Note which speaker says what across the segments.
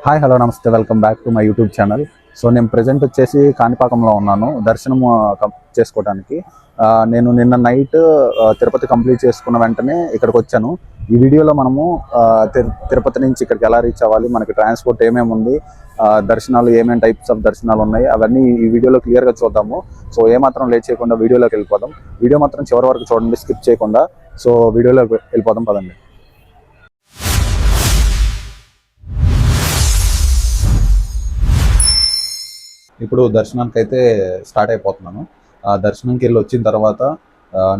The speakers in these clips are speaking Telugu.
Speaker 1: హాయ్ హలో నమస్తే, welcome back to my YouTube channel. So నేను ప్రజెంట్ వచ్చేసి కాణిపాకంలో ఉన్నాను దర్శనం చేసుకోవడానికి. నేను నిన్న నైట్ తిరుపతి కంప్లీట్ చేసుకున్న వెంటనే ఇక్కడికి వచ్చాను. ఈ వీడియోలో మనము తిరుపతి నుంచి ఇక్కడికి ఎలా రీచ్ అవ్వాలి, మనకి ట్రాన్స్పోర్ట్ ఏమేమి ఉంది, దర్శనాలు ఏమేమి టైప్స్ ఆఫ్ దర్శనాలు ఉన్నాయి, అవన్నీ ఈ వీడియోలో క్లియర్గా చూద్దాము. సో ఏమాత్రం లేట్ చేయకుండా వీడియోలోకి వెళ్ళిపోదాం. వీడియో మాత్రం చివరి వరకు చూడండి, స్కిప్ చేయకుండా. సో వీడియోలోకి వెళ్ళిపోదాం పదండి. ఇప్పుడు దర్శనానికి అయితే స్టార్ట్ అయిపోతున్నాను. దర్శనంకి వెళ్ళి వచ్చిన తర్వాత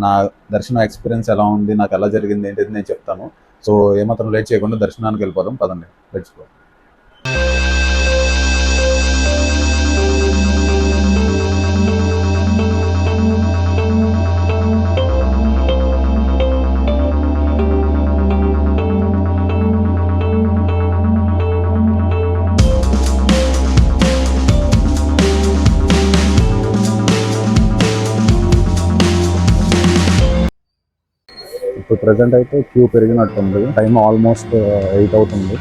Speaker 1: నా దర్శనం ఎక్స్పీరియన్స్ ఎలా ఉంది, నాకు ఎలా జరిగింది ఏంటిది నేను చెప్తాను. సో ఏమాత్రం లేట్ చేయకుండా దర్శనానికి వెళ్ళిపోదాం పదండి. Let's go. ఇప్పుడు ప్రజెంట్ అయితే క్యూ పెరిగినట్టుంది. టైం ఆల్మోస్ట్ 8 అవుతుంది.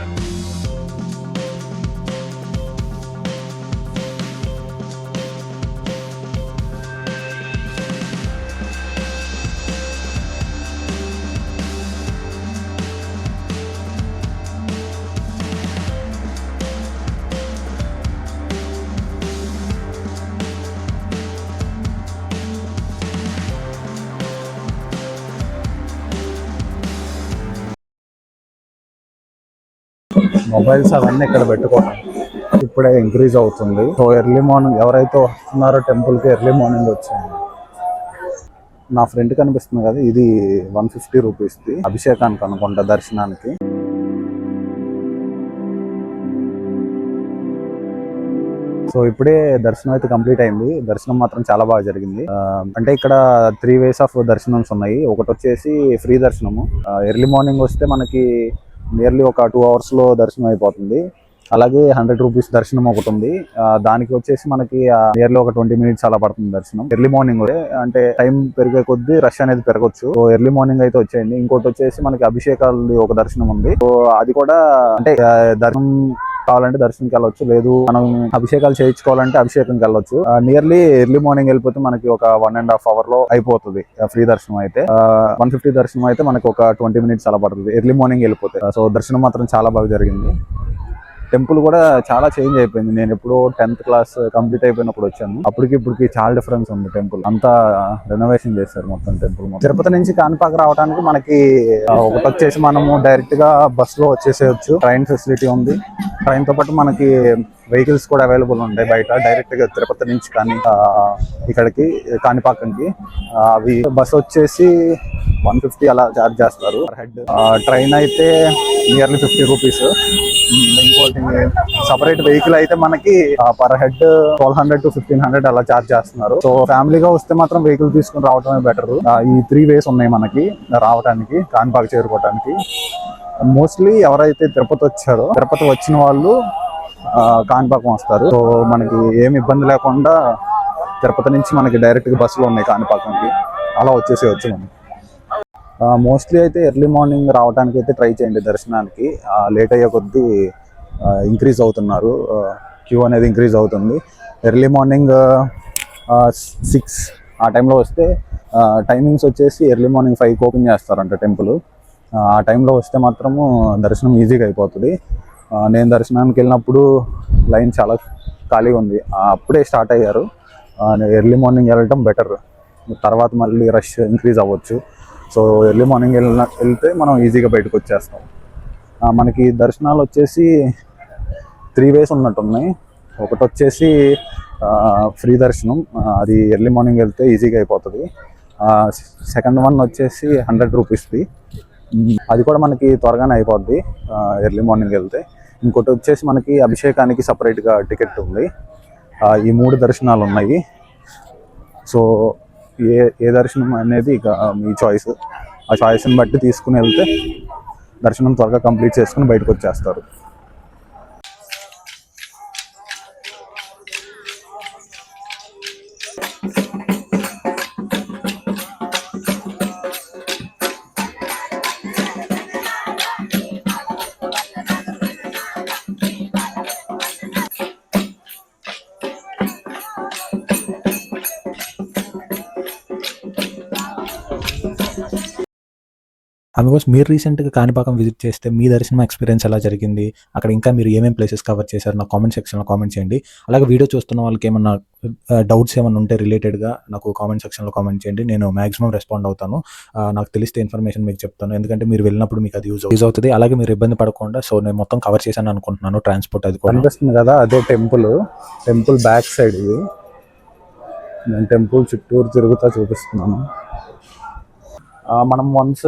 Speaker 1: మొబైల్స్ అవన్నీ ఇక్కడ పెట్టుకోవడం ఇప్పుడే ఇంక్రీజ్ అవుతుంది. సో ఎర్లీ మార్నింగ్ ఎవరైతే వస్తున్నారో టెంపుల్కి ఎర్లీ మార్నింగ్ వచ్చాను. నా ఫ్రెండ్ కనిపిస్తుంది కదా, ఇది 150 రూపీస్ది అభిషేకానికి అనుకుంటా, దర్శనానికి. సో ఇప్పుడే దర్శనం అయితే కంప్లీట్ అయింది. దర్శనం మాత్రం చాలా బాగా జరిగింది. అంటే ఇక్కడ 3 వేస్ ఆఫ్ దర్శనమ్స్ ఉన్నాయి. ఒకటి వచ్చేసి ఫ్రీ దర్శనము. ఎర్లీ మార్నింగ్ వస్తే మనకి నియర్లీ ఒక 2 అవర్స్లో దర్శనం అయిపోతుంది. అలాగే 100 రూపీస్ దర్శనం ఒకటి ఉంది. దానికి వచ్చేసి మనకి నియర్లీ ఒక 20 మినిట్స్ అలా పడుతుంది దర్శనం. ఎర్లీ మార్నింగ్ అంటే టైం పెరిగే కొద్దీ రష్ అనేది పెరగచ్చు. సో ఎర్లీ మార్నింగ్ అయితే వచ్చేయండి. ఇంకోటి వచ్చేసి మనకి అభిషేకాలు ఒక దర్శనం ఉంది. సో అది కూడా అంటే దర్శనం కావాలంటే దర్శనంకి వెళ్ళొచ్చు, లేదు మనం అభిషేకాలు చేయించుకోవాలంటే అభిషేకంకి వెళ్ళొచ్చు. నియర్లీ ఎర్లీ మార్నింగ్ వెళ్ళిపోతే మనకి ఒక 1.5 అవర్ లో అయిపోతుంది ఫ్రీ దర్శనం అయితే. 150 దర్శనం అయితే మనకి ఒక 20 మినిట్స్ అలా పడుతుంది ఎర్లీ మార్నింగ్ వెళ్ళిపోతే. సో దర్శనం మాత్రం చాలా బాగా జరిగింది. టెంపుల్ కూడా చాలా చేంజ్ అయిపోయింది. నేను ఎప్పుడో 10th క్లాస్ కంప్లీట్ అయిపోయినప్పుడు వచ్చాను. ఇప్పటికి చాలా డిఫరెన్స్ ఉంది. టెంపుల్ అంతా రెనోవేషన్ చేశారు మొత్తం టెంపుల్. తిరుపతి నుంచి కాణిపాక రావడానికి మనకి ఒకటి వచ్చేసి మనము డైరెక్ట్ గా బస్ లో వచ్చేసేయచ్చు. ట్రైన్ ఫెసిలిటీ ఉంది. ట్రైన్ తో పాటు మనకి వెహికల్స్ కూడా అవైలబుల్ ఉంటాయి బయట, డైరెక్ట్ గా తిరుపతి నుంచి కానీ ఇక్కడికి కాణిపాకంకి. అవి బస్ వచ్చేసి 150 అలా చార్జ్ చేస్తారు పర్ హెడ్. ట్రైన్ అయితే నియర్లీ 50 రూపీస్. ఇంకోటి సపరేట్ వెహికల్ అయితే మనకి పర్ హెడ్ 1200 to 1500 అలా చార్జ్ చేస్తున్నారు. సో ఫ్యామిలీగా వస్తే మాత్రం వెహికల్ తీసుకుని రావడమే బెటర్. ఈ 3 వేస్ ఉన్నాయి మనకి రావడానికి, కాణిపాక చేరుకోవడానికి. మోస్ట్లీ ఎవరైతే తిరుపతి వచ్చారో, తిరుపతి వచ్చిన వాళ్ళు కాణిపాకం వస్తారు. సో మనకి ఏమి ఇబ్బంది లేకుండా తిరుపతి నుంచి మనకి డైరెక్ట్ గా బస్సులు ఉన్నాయి కాణిపాకంకి, అలా వచ్చేసేయచ్చు మనం. మోస్ట్లీ అయితే ఎర్లీ మార్నింగ్ రావడానికి అయితే ట్రై చేయండి దర్శనానికి. లేట్ అయ్యే కొద్దీ ఇంక్రీజ్ అవుతున్నారు, క్యూ అనేది ఇంక్రీజ్ అవుతుంది. ఎర్లీ మార్నింగ్ 6 ఆ టైంలో వస్తే, టైమింగ్స్ వచ్చేసి ఎర్లీ మార్నింగ్ 5కి ఓపెన్ చేస్తారంట టెంపుల్. ఆ టైంలో వస్తే మాత్రము దర్శనం ఈజీగా అయిపోతుంది. నేను దర్శనానికి వెళ్ళినప్పుడు లైన్ చాలా ఖాళీగా ఉంది. అప్పుడే స్టార్ట్ అయ్యారు. ఎర్లీ మార్నింగ్ వెళ్ళటం బెటర్, తర్వాత మళ్ళీ రష్ ఇంక్రీజ్ అవ్వచ్చు. సో ఎర్లీ మార్నింగ్ వెళ్తే మనం ఈజీగా బయటకు వచ్చేస్తాం. మనకి దర్శనాలు వచ్చేసి 3 వేస్ ఉన్నట్టున్నాయి. ఒకటి వచ్చేసి ఫ్రీ దర్శనం, అది ఎర్లీ మార్నింగ్ వెళ్తే ఈజీగా అయిపోతుంది. సెకండ్ వన్ వచ్చేసి 100 రూపీస్ది, అది కూడా మనకి త్వరగానే అయిపోద్ది ఎర్లీ మార్నింగ్ వెళ్తే. ఇంకోటి వచ్చేసి మనకి అభిషేకానికి సపరేట్గా టికెట్ ఉంది. ఈ 3 దర్శనాలు ఉన్నాయి. సో ఏ దర్శనం అనేది ఇక మీ చాయిస్. ఆ చాయిస్ని బట్టి తీసుకుని వెళ్తే దర్శనం త్వరగా కంప్లీట్ చేసుకుని బయటకు వచ్చేస్తారు.
Speaker 2: అందుకోసం మీరు రీసెంట్‌గా కాణిపాకం విజిట్ చేస్తే మీ దర్శనం ఎక్స్‌పీరియన్స్ ఎలా జరిగింది? అక్కడ ఇంకా మీరు ఏమేం ప్లేసెస్ కవర్ చేశారు? నాకు కామెంట్ సెక్షన్‌లో కామెంట్ చేయండి. అలాగే వీడియో చూస్తున్న వాళ్ళకేమన్నా డౌట్స్ ఏమన్నా ఉంటే రిలేటెడ్‌గా నాకు కామెంట్ సెక్షన్‌లో కామెంట్ చేయండి. నేను మాక్సిమం రెస్పాండ్ అవుతాను. నాకు తెలిస్తే ఇన్ఫర్మేషన్ మీకు చెప్తాను. ఎందుకంటే మీరు వెళ్ళినప్పుడు మీకు అది యూజ్ అవుతది. అలాగే మీరు ఇబ్బంది పడకుండా నేను మొత్తం కవర్ చేశాను అనుకుంటున్నాను ట్రాన్స్‌పోర్ట్ అది కూడా.
Speaker 1: కనిపిస్తుంది కదా, అదే టెంపుల్ బ్యాక్ సైడ్ ఇది. నేను టెంపుల్ చుట్టూరు తిరుగుతా చూపిస్తున్నాను. మనం వన్స్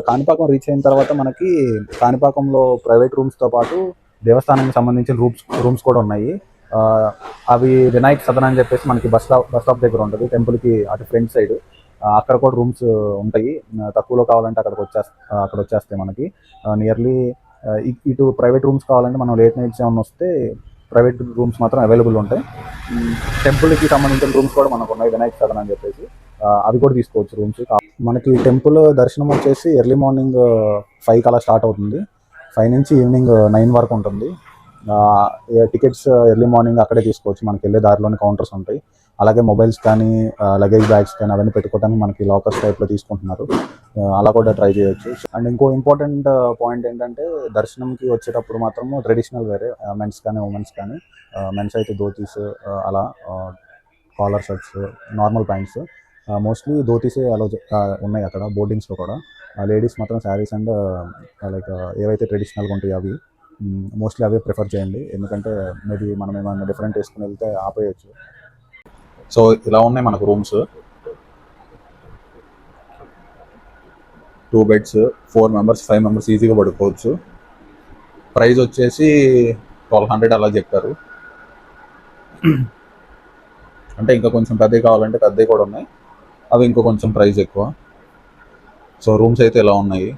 Speaker 1: కాణిపాకం రీచ్ అయిన తర్వాత మనకి కాణిపాకంలో ప్రైవేట్ రూమ్స్తో పాటు దేవస్థానానికి సంబంధించిన రూమ్స్ కూడా ఉన్నాయి. అవి వినాయక్ సదన్ అని చెప్పేసి మనకి బస్ స్టాప్ దగ్గర ఉంటుంది, టెంపుల్కి అటు ఫ్రంట్ సైడ్. అక్కడ కూడా రూమ్స్ ఉంటాయి. తక్కువలో కావాలంటే అక్కడ వచ్చేస్తాయి మనకి. నియర్లీ ఇటు ప్రైవేట్ రూమ్స్ కావాలంటే మనం లేట్ నైట్స్ ఏమైనా వస్తే ప్రైవేట్ రూమ్స్ మాత్రం అవైలబుల్ ఉంటాయి. టెంపుల్కి సంబంధించిన రూమ్స్ కూడా మనకు ఉన్నాయి, వినాయక్ సదన్ అని చెప్పేసి. అవి కూడా తీసుకోవచ్చు రూమ్స్. మనకి టెంపుల్ దర్శనం వచ్చేసి ఎర్లీ మార్నింగ్ 5 అలా స్టార్ట్ అవుతుంది. 5 నుంచి ఈవినింగ్ 9 వరకు ఉంటుంది. టికెట్స్ ఎర్లీ మార్నింగ్ అక్కడే తీసుకోవచ్చు, మనకి వెళ్ళే దారిలోని కౌంటర్స్ ఉంటాయి. అలాగే మొబైల్స్ కానీ లగేజ్ బ్యాగ్స్ కానీ అవన్నీ పెట్టుకోవడానికి మనకి లాకర్స్ టైప్లో తీసుకుంటున్నారు. అలా కూడా ట్రై చేయొచ్చు. అండ్ ఇంకో ఇంపార్టెంట్ పాయింట్ ఏంటంటే, దర్శనంకి వచ్చేటప్పుడు మాత్రము ట్రెడిషనల్ వేరే మెన్స్ కానీ ఉమెన్స్ కానీ. మెన్స్ అయితే ధోతీస్, అలా collar shirts, normal pants. Mostly ధోతీసే అలో ఉన్నాయి అక్కడ బోర్డింగ్స్లో కూడా. లేడీస్ మాత్రం శారీస్ అండ్ లైక్ ఏవైతే ట్రెడిషనల్గా ఉంటాయో అవి మోస్ట్లీ అవే ప్రిఫర్ చేయండి. ఎందుకంటే మేబీ మనం ఏమైనా డిఫరెంట్ వేసుకుని వెళ్తే ఆపేయచ్చు. సో ఇలా ఉన్నాయి మనకు రూమ్స్. 2 బెడ్స్, 4 మెంబర్స్, 5 మెంబర్స్ ఈజీగా పడుకోవచ్చు. ప్రైస్ వచ్చేసి 1200 అలా చెప్పారు. అంటే ఇంకా కొంచెం పెద్దవి కావాలంటే పెద్దవి కూడా ఉన్నాయి, అవి ఇంకో కొంచెం ప్రైస్ ఎక్కువ. సో రూమ్స్ అయితే ఇలా ఉన్నాయి.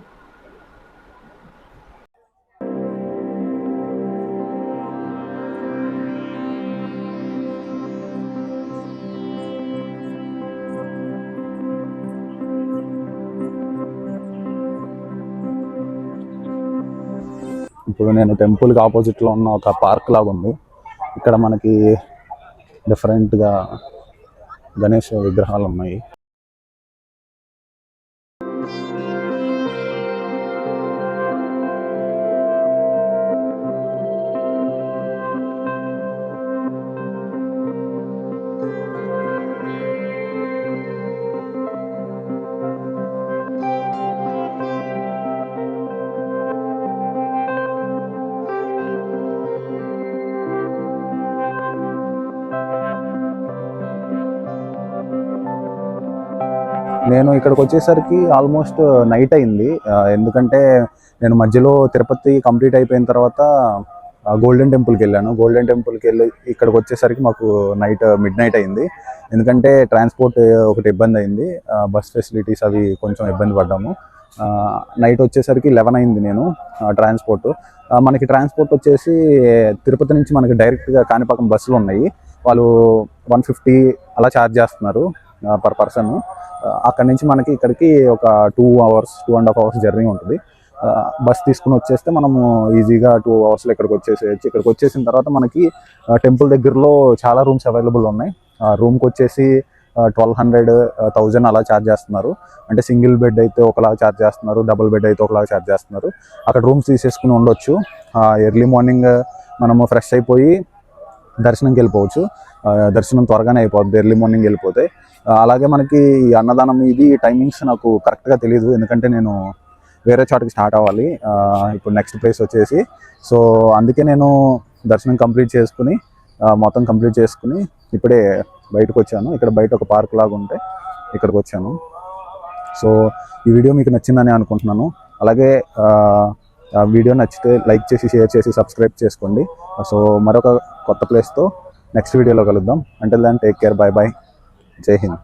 Speaker 1: ఇప్పుడు నేను టెంపుల్కి ఆపోజిట్లో ఉన్న ఒక పార్క్ లాగా ఉంది. ఇక్కడ మనకి డిఫరెంట్గా గణేష్ విగ్రహాలు ఉన్నాయి. నేను ఇక్కడికి వచ్చేసరికి ఆల్మోస్ట్ నైట్ అయింది. ఎందుకంటే నేను మధ్యలో తిరుపతి కంప్లీట్ అయిపోయిన తర్వాత గోల్డెన్ టెంపుల్కి వెళ్ళాను. గోల్డెన్ టెంపుల్కి వెళ్ళి ఇక్కడికి వచ్చేసరికి మాకు మిడ్ నైట్ అయింది. ఎందుకంటే ట్రాన్స్పోర్ట్ ఒకటి ఇబ్బంది అయింది, బస్ ఫెసిలిటీస్ అవి కొంచెం ఇబ్బంది పడ్డాము. నైట్ వచ్చేసరికి 11 అయింది నేను ట్రాన్స్పోర్ట్. మనకి ట్రాన్స్పోర్ట్ వచ్చేసి తిరుపతి నుంచి మనకి డైరెక్ట్గా కాణిపాకం బస్సులు ఉన్నాయి. వాళ్ళు 150 అలా ఛార్జ్ చేస్తున్నారు పర్ పర్సన్. అక్కడి నుంచి మనకి ఇక్కడికి ఒక 2.5 అవర్స్ జర్నీ ఉంటుంది. బస్ తీసుకుని వచ్చేస్తే మనము ఈజీగా 2 అవర్స్లో ఇక్కడికి వచ్చేసేయచ్చు. ఇక్కడికి వచ్చేసిన తర్వాత మనకి టెంపుల్ దగ్గరలో చాలా రూమ్స్ అవైలబుల్ ఉన్నాయి. రూమ్కి వచ్చేసి 1200, 1000 అలా ఛార్జ్ చేస్తున్నారు. అంటే సింగిల్ బెడ్ అయితే ఒకలా ఛార్జ్ చేస్తున్నారు, డబుల్ బెడ్ అయితే ఒకలా ఛార్జ్ చేస్తున్నారు. అక్కడ రూమ్స్ తీసేసుకుని ఉండొచ్చు. ఎర్లీ మార్నింగ్ మనము ఫ్రెష్ అయిపోయి దర్శనంకి వెళ్ళిపోవచ్చు. దర్శనం త్వరగానే అయిపోద్ది ఎర్లీ మార్నింగ్ వెళ్ళిపోతే. అలాగే మనకి ఈ అన్నదానం ఇది టైమింగ్స్ నాకు కరెక్ట్గా తెలియదు, ఎందుకంటే నేను వేరే చోటకి స్టార్ట్ అవ్వాలి ఇప్పుడు నెక్స్ట్ ప్లేస్ వచ్చేసి. సో అందుకే నేను దర్శనం మొత్తం కంప్లీట్ చేసుకుని ఇప్పుడే బయటకు వచ్చాను. ఇక్కడ బయట ఒక పార్క్ లాగా ఉంటే ఇక్కడికి వచ్చాను. సో ఈ వీడియో మీకు నచ్చిందని అనుకుంటున్నాను. అలాగే వీడియో నచ్చితే లైక్ చేసి, షేర్ చేసి, సబ్స్క్రైబ్ చేసుకోండి. సో మరొక కొత్త ప్లేస్తో నెక్స్ట్ వీడియోలో కలుద్దాం. Until then take care, bye bye, జై హింద్.